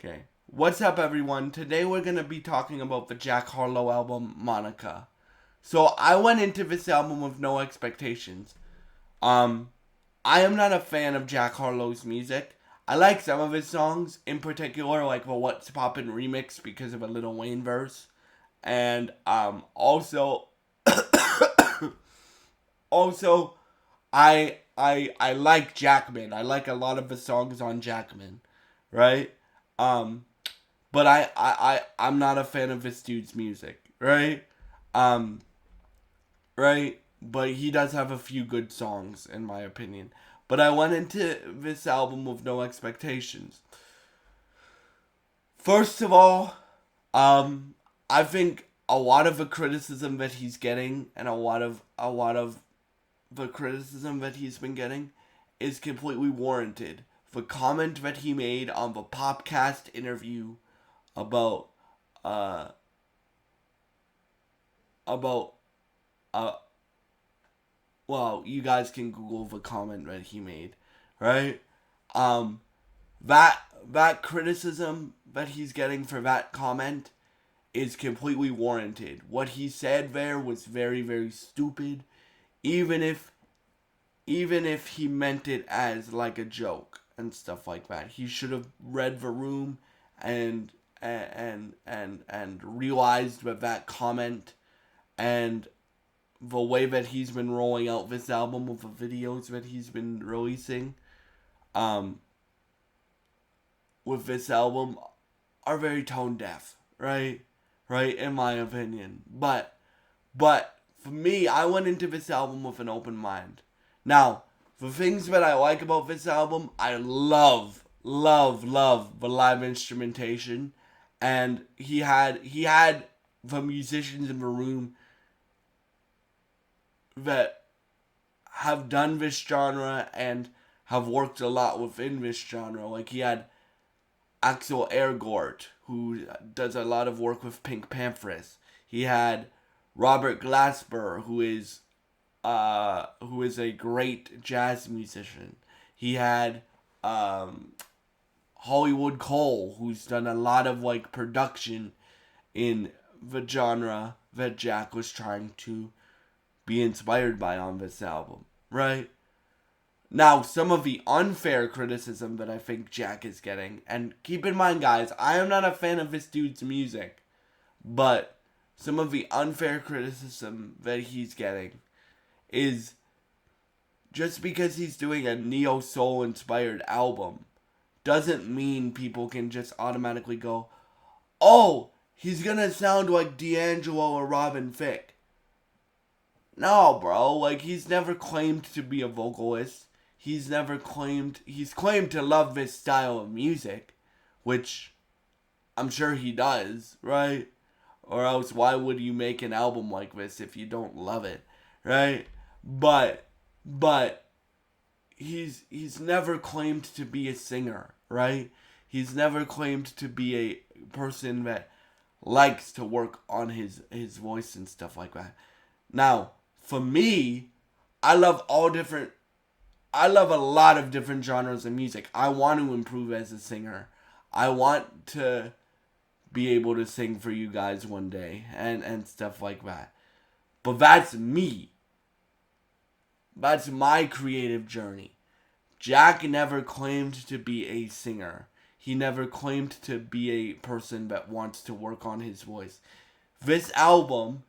Okay. What's up, everyone? Today we're gonna be talking about the Jack Harlow album, Monica. So I went into this album with no expectations. Um, I am not a fan of Jack Harlow's music. I like some of his songs, in particular, like the What's Poppin' remix because of a Lil Wayne verse, and also I like Jackman. I like a lot of the songs on Jackman, right? Um, but I'm not a fan of this dude's music, right? Um, right? But he does have a few good songs, in my opinion. But I went into this album with no expectations. First of all, I think a lot of the criticism that he's getting, and a lot of the criticism that he's been getting, is completely warranted. The comment that he made on the podcast interview about uh about uh well, you guys can Google the comment that he made, right? Um, that criticism that he's getting for that comment is completely warranted. What he said there was very, very stupid, even if even if he meant it as like a joke and stuff like that. He should have read the room and and realized that comment and the way that he's been rolling out this album with the videos that he's been releasing um with this album are very tone deaf, right? Right, in my opinion. But for me, I went into this album with an open mind. Now, the things that I like about this album, I love the live instrumentation, and he had the musicians in the room that have done this genre and have worked a lot within this genre. Like he had Axel Ergort, who does a lot of work with Pink Panthers. He had Robert Glasper, who is a great jazz musician. He had Hollywood Cole, who's done a lot of like production in the genre that Jack was trying to be inspired by on this album, right? Now, some of the unfair criticism that I think Jack is getting, and keep in mind, guys, I am not a fan of this dude's music, but some of the unfair criticism that he's getting is just because he's doing a neo soul inspired album doesn't mean people can just automatically go, oh, he's gonna sound like D'Angelo or Robin Thicke. No, bro. Like, he's never claimed to be a vocalist. He's claimed to love this style of music, which I'm sure he does, right? Or else why would you make an album like this if you don't love it, right? But, but, he's never claimed to be a singer, right? He's never claimed to be a person that likes to work on his voice and stuff like that. Now, for me, I love all different. I love a lot of different genres of music. I want to improve as a singer. I want to be able to sing for you guys one day and stuff like that. But that's me. That's my creative journey. Jack never claimed to be a singer. He never claimed to be a person that wants to work on his voice. This album,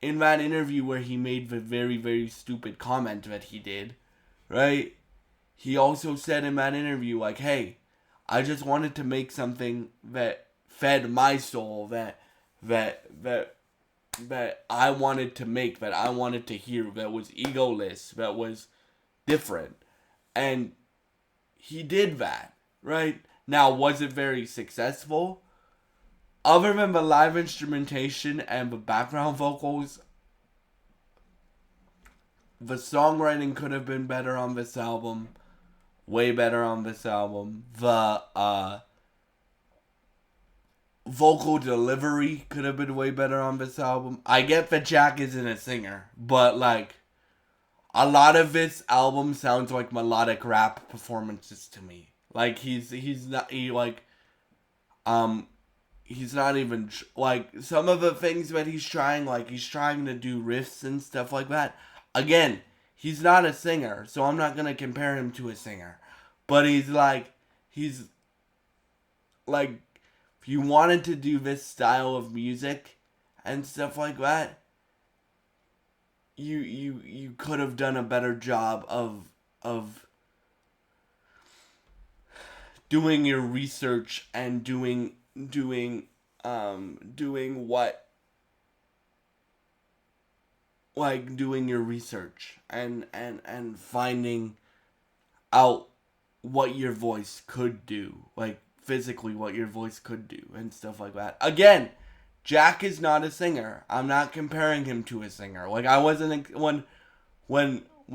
in that interview where he made the very, very stupid comment that he did, right? He also said in that interview, like, hey, I just wanted to make something that fed my soul, that I wanted to make, that I wanted to hear, that was egoless, that was different. And he did that, right? Now, was it very successful? Other than the live instrumentation and the background vocals, the songwriting could have been better on this album. Way better on this album. The vocal delivery could have been way better on this album. I get that Jack isn't a singer, but like a lot of this album sounds like melodic rap performances to me. Like he's not he like Um, he's not even like some of the things that he's trying, like he's trying to do riffs and stuff like that. Again, he's not a singer, so I'm not gonna compare him to a singer. But he's like, if you wanted to do this style of music and stuff like that, you could have done a better job of doing your research and doing what, like doing your research and finding out what your voice could do, like physically what your voice could do and stuff like that. Again, Jack is not a singer. I'm not comparing him to a singer. Like I wasn't when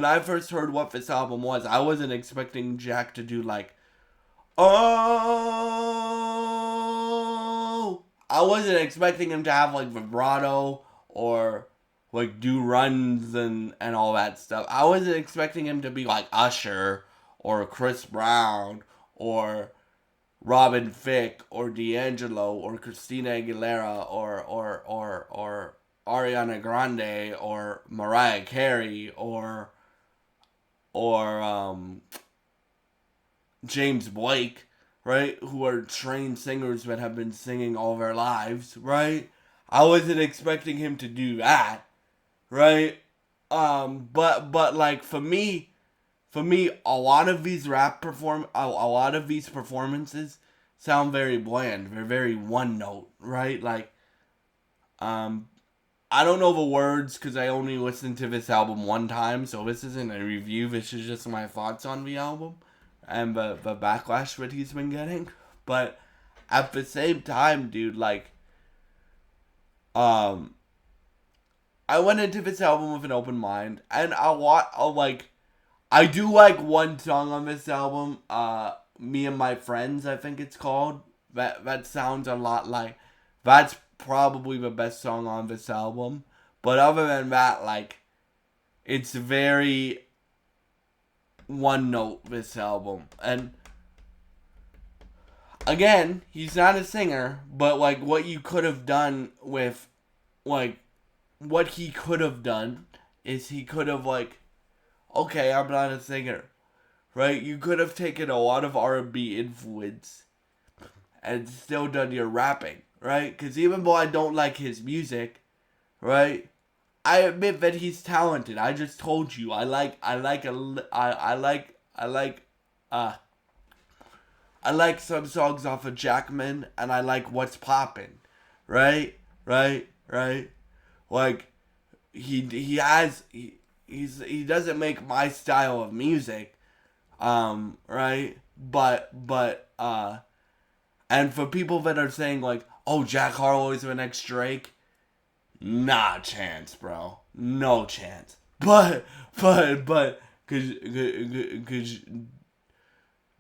I first heard what this album was, I wasn't expecting Jack to do like, oh, I wasn't expecting him to have like vibrato or like do runs and all that stuff. I wasn't expecting him to be like Usher or Chris Brown or Robin Thicke or D'Angelo or Christina Aguilera or Ariana Grande or Mariah Carey or James Blake, right? Who are trained singers that have been singing all their lives, right? I wasn't expecting him to do that, right? But like for me, a lot of these a lot of these performances sound very bland. They're very one note, right? Like, I don't know the words because I only listened to this album one time, so this isn't a review. This is just my thoughts on the album and the backlash that he's been getting. But at the same time, dude, like, I went into this album with an open mind, and I do like one song on this album, Me and My Friends, I think it's called. That sounds a lot like, that's probably the best song on this album. But other than that, like, it's very one note, this album. And again, he's not a singer, but like what you could have done with, like, what he could have done is he could have like, okay, I'm not a singer, right? You could have taken a lot of R&B influence and still done your rapping, right? Because even though I don't like his music, right, I admit that he's talented. I just told you, I like some songs off of Jackman, and I like What's Poppin', right? Like, he doesn't make my style of music, right? But and for people that are saying like, oh, Jack Harlow is the next Drake, nah chance, bro, no chance. But cause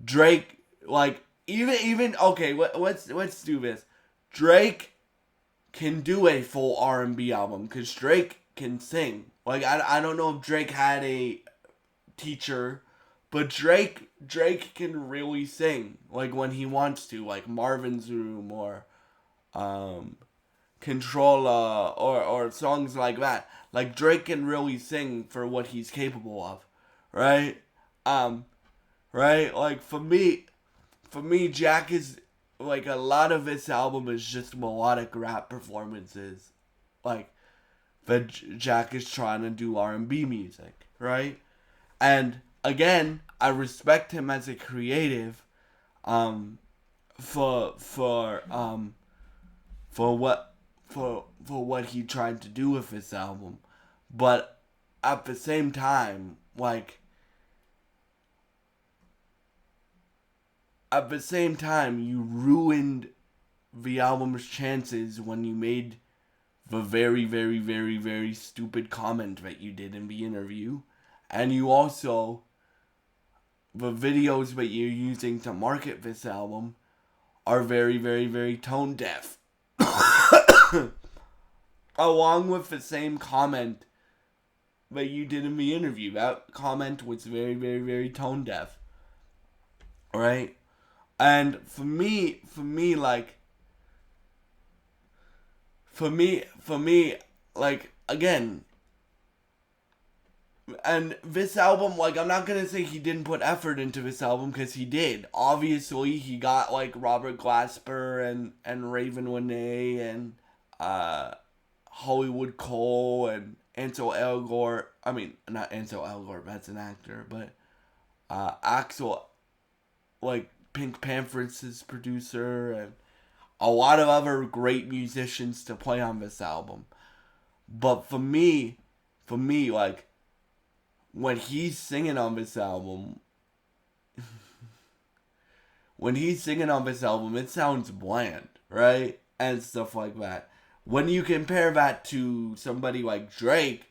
Drake, like, even okay, let's do this. Drake can do a full R&B album because Drake can sing. Like, I don't know if Drake had a teacher, but Drake can really sing, like when he wants to, like Marvin's Room or Controlla or songs like that. Like, Drake can really sing for what he's capable of, right? Right? Like, for me, Jack is, like, a lot of this album is just melodic rap performances. Like, that Jack is trying to do R&B music, right? And again, I respect him as a creative, for what he tried to do with this album, but at the same time, like, you ruined the album's chances when you made the very, very, very, very stupid comment that you did in the interview. And you also, the videos that you're using to market this album are very, very, very tone deaf. Along with the same comment that you did in the interview. That comment was very, very, very tone deaf. Right? And like, for me, like, again, and this album, like, I'm not gonna say he didn't put effort into this album, because he did. Obviously, he got, like, Robert Glasper and Raven Winay and Hollywood Cole and Ansel Elgort. I mean, not Ansel Elgort, that's an actor, but Axel, like, Pink Panther's producer, and a lot of other great musicians to play on this album. But for me, like, when he's singing on this album, it sounds bland, right? And stuff like that. When you compare that to somebody like Drake,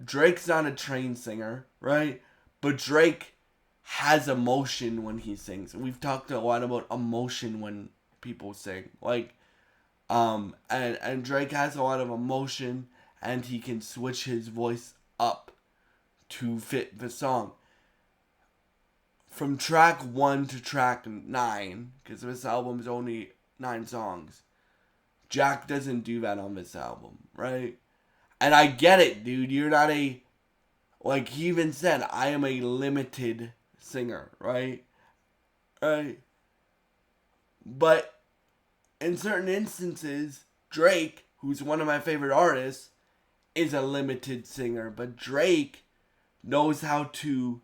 Drake's not a trained singer, right? But Drake has emotion when he sings. We've talked a lot about emotion when people sing. Like, and Drake has a lot of emotion, and he can switch his voice up to fit the song. From track 1 to track 9, because this album's only 9 songs, Jack doesn't do that on this album, right? And I get it, dude. You're not a, like he even said, I am a limited singer, right? Right? But in certain instances, Drake, who's one of my favorite artists, is a limited singer. But Drake knows how to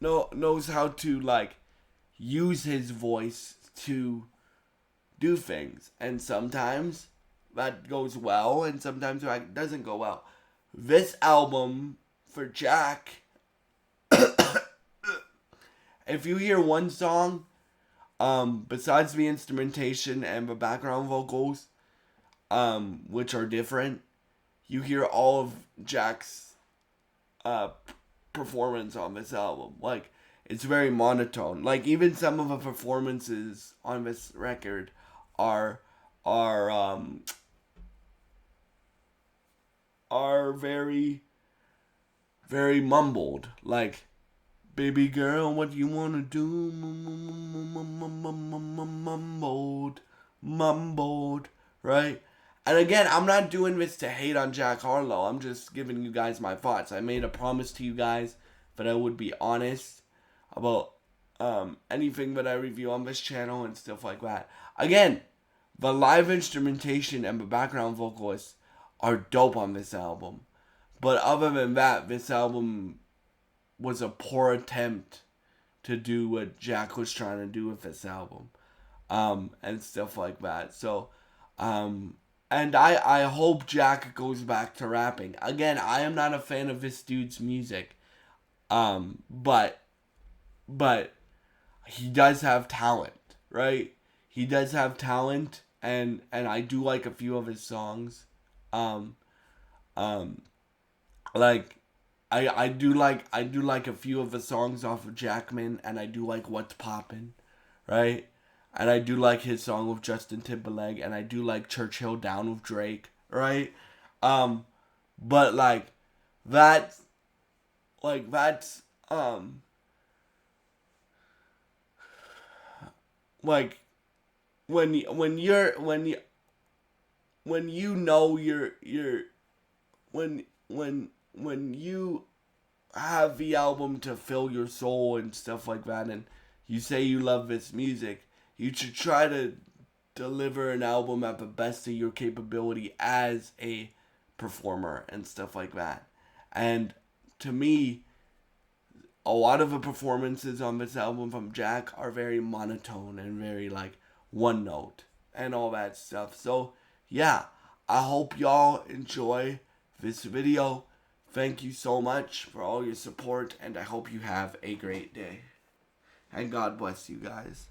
like use his voice to do things, and sometimes that goes well and sometimes that doesn't go well. This album for Jack, if you hear one song, besides the instrumentation and the background vocals, which are different, you hear all of Jack's performance on this album. Like, it's very monotone. Like, even some of the performances on this record are very, very mumbled. Like, baby girl, what you wanna do? Mumbled, right? And again, I'm not doing this to hate on Jack Harlow. I'm just giving you guys my thoughts. I made a promise to you guys that I would be honest about anything that I review on this channel and stuff like that. Again, the live instrumentation and the background vocalists are dope on this album. But other than that, this album was a poor attempt to do what Jack was trying to do with this album. And stuff like that. So, and I hope Jack goes back to rapping. Again, I am not a fan of this dude's music. But he does have talent, right? He does have talent, and I do like a few of his songs. Like, I do like a few of the songs off of Jackman, and I do like What's Poppin', right? And I do like his song with Justin Timberlake, and I do like Churchill Down with Drake, right? But like that's like when you know when you have the album to fill your soul and stuff like that, and you say you love this music, you should try to deliver an album at the best of your capability as a performer and stuff like that. And to me, a lot of the performances on this album from Jack are very monotone and very like one note and all that stuff. So yeah, I hope y'all enjoy this video. Thank you so much for all your support, and I hope you have a great day. And God bless you guys.